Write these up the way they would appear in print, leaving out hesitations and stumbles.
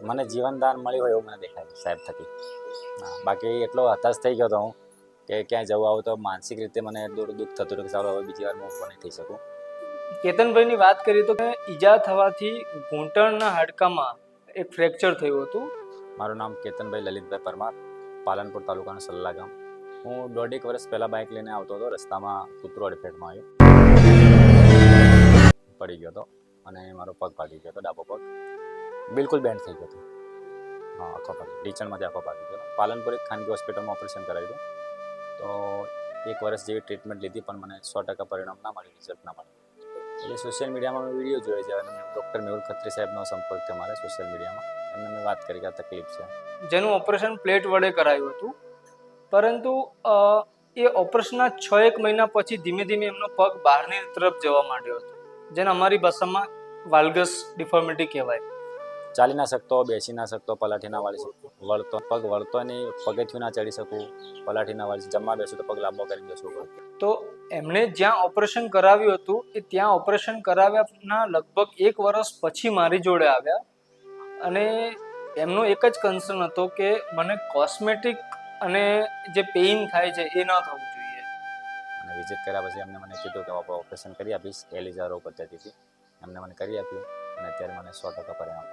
મને જીવનદાન મળ્યું હોય એવું મને દેખાય સાહેબ થકી. બાકી એટલો હતાશ થઈ ગયો હતો હું કે ક્યાંય જવું આવું તો માનસિક રીતે મને દુઃખ થતું હતું કે ચાલો હવે બીજી વાર હું ઊભો નહીં થઈ શકું. કેતનભાઈની વાત કરીએ તો ઈજા થવાથી ઘૂંટણના હાડકામાં એક ફ્રેક્ચર થયું હતું. મારું નામ કેતનભાઈ લલિતભાઈ પરમાર, પાલનપુર તાલુકાનું સલ્લા ગામ. હું 1.5 વર્ષ પહેલાં બાઇક લઈને આવતો હતો. રસ્તામાં કૂતરો અડફેટમાં આવ્યો, પડી ગયો હતો અને મારો પગ ભાગી ગયો હતો, ડાબો પગ બિલકુલ બેન્ડ થઈ ગયો હતો. હા, આખો પગ ઢીચણમાંથી આખો ભાગી ગયો. પાલનપુર એક ખાનગી હોસ્પિટલમાં ઓપરેશન કરાવ્યું તો 1 વર્ષ જેવી ટ્રીટમેન્ટ લીધી પણ મને 100% પરિણામ ના મળ્યું, રિઝલ્ટ ના મળ્યું. એટલે સોશિયલ મીડિયામાં મેં વિડીયો જોઈ છે અને ડૉક્ટર મેહુલ ખત્રી સાહેબનો સંપર્ક થયો મારે સોશિયલ મીડિયામાં. એમને મેં વાત કરી કે આ તકલીફ છે, જેનું ઓપરેશન પ્લેટ વડે કરાયું હતું. પરંતુ એ ઓપરેશનના 6-1 મહિના પછી ધીમે ધીમે એમનો પગ બહારની તરફ જવા માંડ્યો હતો, જેને અમારી ભાષામાં વાલ્ગસ ડિફોર્મિટી કહેવાય. ચાલી ના શકતો, બેસી ના શકતો, પલાઠી ના વાળી શકતો, વળતો પગ વળતો નહીં, પગથિયું ના ચડી શકું, પલાઠી ના વાળી, જમવા બેસું તો પગ લાંબો કરીને બેસવું પડતું. તો એમણે જ્યાં ઓપરેશન કરાવ્યું હતું એ ત્યાં ઓપરેશન કરાવ્યાના લગભગ 1 વર્ષ પછી મારી જોડે આવ્યા અને એમનો એક જ કન્સર્ન હતો કે મને કોસ્મેટિક અને જે પેઇન થાય છે એ ન થવું જોઈએ. અને વિઝિટ કર્યા પછી એમને મને કીધું કે ઓપરેશન કરી આપીશ, એલિઝા રોગ પદ્ધતિથી. એમને મને કરી આપ્યું અને અત્યારે મને 100% પરિણામ.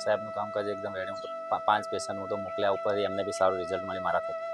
સાહેબનું કામકાજ એકદમ રેડી. હું તો 5 પેશન્ટ હું તો મોકલ્યા ઉપર, એમને બી સારું રિઝલ્ટ મળી મારા થકી.